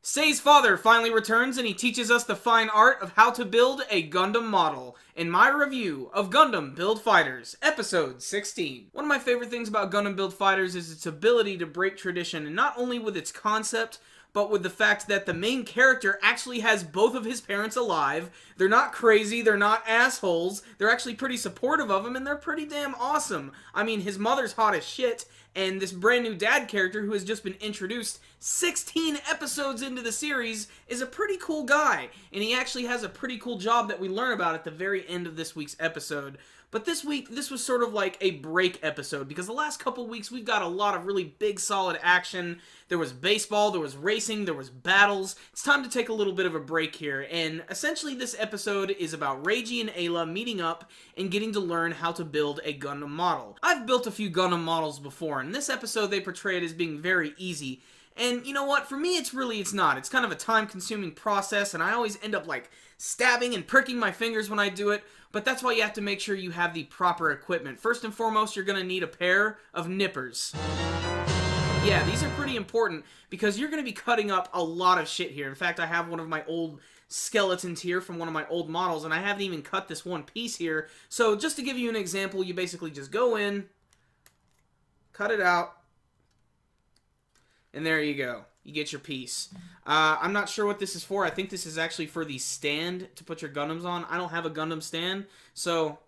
Sei's father finally returns and he teaches us the fine art of how to build a Gundam model in my review of Gundam Build Fighters, episode 16. One of my favorite things about Gundam Build Fighters is its ability to break tradition, and not only with its concept, but with the fact that the main character actually has both of his parents alive. They're not crazy, they're not assholes, they're actually pretty supportive of him, and they're pretty damn awesome. I mean, his mother's hot as shit, and this brand new dad character who has just been introduced 16 episodes into the series is a pretty cool guy, and he actually has a pretty cool job that we learn about at the very end of this week's episode. But this week, this was sort of like a break episode, because the last couple weeks we've got a lot of really big, solid action. There was baseball, there was racing, there was battles. It's time to take a little bit of a break here, and essentially this episode is about Reiji and Aila meeting up and getting to learn how to build a Gundam model. I've built a few Gundam models before, and in this episode they portray it as being very easy. And you know what? For me, it's not. It's kind of a time-consuming process, and I always end up, like, stabbing and pricking my fingers when I do it, but that's why you have to make sure you have the proper equipment. First and foremost, you're going to need a pair of nippers. Yeah, these are pretty important, because you're going to be cutting up a lot of shit here. In fact, I have one of my old skeletons here from one of my old models, and I haven't even cut this one piece here. So, just to give you an example, you basically just go in, cut it out, and there you go. You get your piece. I'm not sure what this is for. I think this is actually for the stand to put your Gundams on. I don't have a Gundam stand, so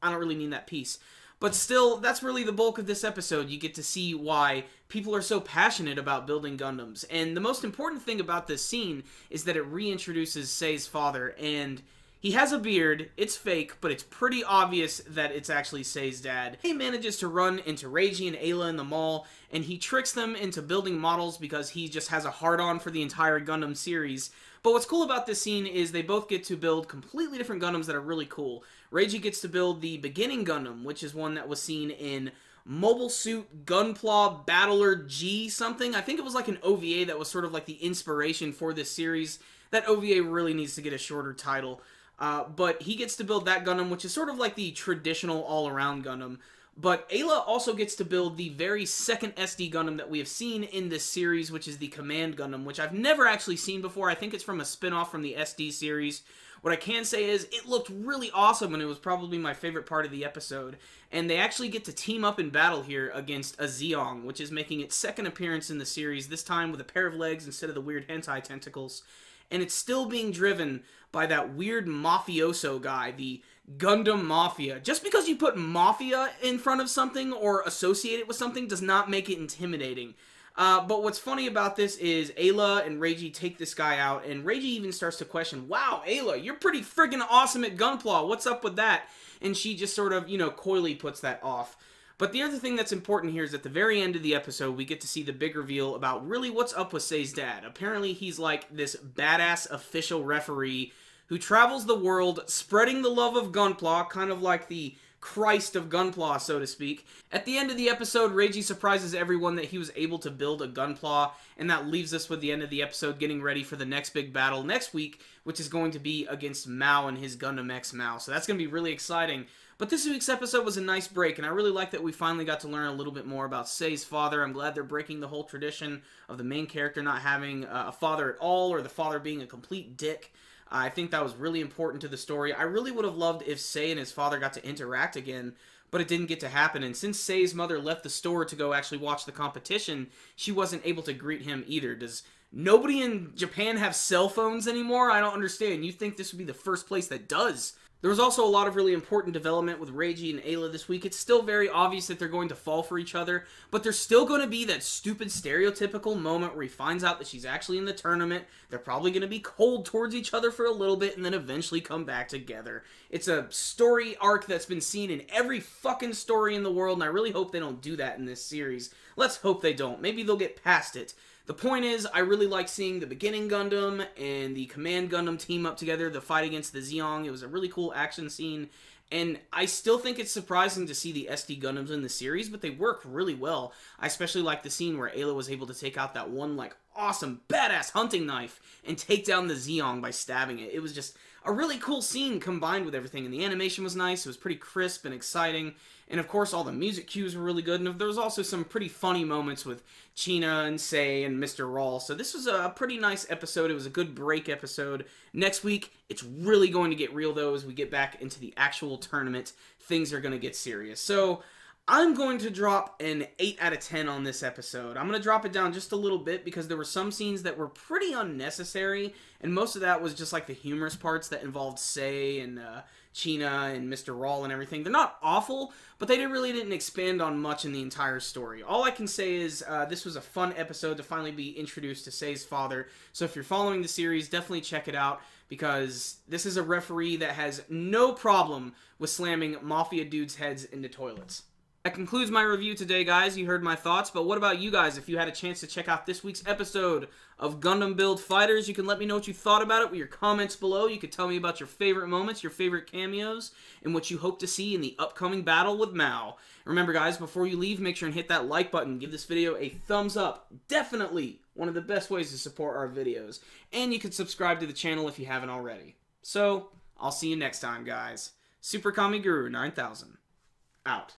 I don't really need that piece. But still, that's really the bulk of this episode. You get to see why people are so passionate about building Gundams. And the most important thing about this scene is that it reintroduces Sei's father, and he has a beard, it's fake, but it's pretty obvious that it's actually Sei's dad. He manages to run into Reiji and Aila in the mall, and he tricks them into building models because he just has a hard-on for the entire Gundam series. But what's cool about this scene is they both get to build completely different Gundams that are really cool. Reiji gets to build the beginning Gundam, which is one that was seen in Mobile Suit Gunpla Battler G something. I think it was like an OVA that was sort of like the inspiration for this series. That OVA really needs to get a shorter title. But he gets to build that Gundam, which is sort of like the traditional all-around Gundam. But Aila also gets to build the very second SD Gundam that we have seen in this series, which is the Command Gundam, which I've never actually seen before. I think it's from a spin-off from the SD series. What I can say is, it looked really awesome, and it was probably my favorite part of the episode. And they actually get to team up in battle here against a Zeong, which is making its second appearance in the series, this time with a pair of legs instead of the weird hentai tentacles. And it's still being driven by that weird mafioso guy, the Gundam Mafia. Just because you put Mafia in front of something or associate it with something does not make it intimidating. But what's funny about this is Aila and Reiji take this guy out, and Reiji even starts to question, wow, Aila, you're pretty friggin' awesome at Gunpla, what's up with that? And she just sort of, you know, coyly puts that off. But the other thing that's important here is at the very end of the episode, we get to see the big reveal about really what's up with Sei's dad. Apparently, he's like this badass official referee who travels the world spreading the love of Gunpla, kind of like the Christ of Gunpla, so to speak. At the end of the episode, Reiji surprises everyone that he was able to build a Gunpla, and that leaves us with the end of the episode getting ready for the next big battle next week, which is going to be against Mao and his Gundam X Mao. So that's going to be really exciting. But this week's episode was a nice break, and I really like that we finally got to learn a little bit more about Sei's father. I'm glad they're breaking the whole tradition of the main character not having a father at all, or the father being a complete dick. I think that was really important to the story. I really would have loved if Sei and his father got to interact again, but it didn't get to happen. And since Sei's mother left the store to go actually watch the competition, she wasn't able to greet him either. Does nobody in Japan have cell phones anymore? I don't understand. You'd think this would be the first place that does. There was also a lot of really important development with Reiji and Aila this week. It's still very obvious that they're going to fall for each other, but there's still going to be that stupid stereotypical moment where he finds out that she's actually in the tournament. They're probably going to be cold towards each other for a little bit and then eventually come back together. It's a story arc that's been seen in every fucking story in the world, and I really hope they don't do that in this series. Let's hope they don't. Maybe they'll get past it. The point is, I really like seeing the beginning Gundam and the Command Gundam team up together, the fight against the Zeong. It was a really cool action scene, and I still think it's surprising to see the SD Gundams in the series, but they work really well. I especially like the scene where Aila was able to take out that one, like, awesome, badass hunting knife and take down the Zeong by stabbing it. It was just a really cool scene combined with everything, and the animation was nice. It was pretty crisp and exciting, and of course all the music cues were really good, and there was also some pretty funny moments with China and Sei and Mr. Rawl. So this was a pretty nice episode. It was a good break episode. Next week, it's really going to get real, though, as we get back into the actual tournament. Things are going to get serious. So I'm going to drop an 8 out of 10 on this episode. I'm going to drop it down just a little bit because there were some scenes that were pretty unnecessary, and most of that was just like the humorous parts that involved Sei and China and Mr. Rawl and everything. They're not awful, but they really didn't expand on much in the entire story. All I can say is this was a fun episode to finally be introduced to Sei's father, so if you're following the series, definitely check it out, because this is a referee that has no problem with slamming mafia dudes' heads into toilets. That concludes my review today, guys. You heard my thoughts, but what about you guys? If you had a chance to check out this week's episode of Gundam Build Fighters, you can let me know what you thought about it with your comments below. You could tell me about your favorite moments, your favorite cameos, and what you hope to see in the upcoming battle with Mao. Remember, guys, before you leave, make sure and hit that like button. Give this video a thumbs up. Definitely one of the best ways to support our videos. And you can subscribe to the channel if you haven't already. So, I'll see you next time, guys. Super Kami Guru 9000, out.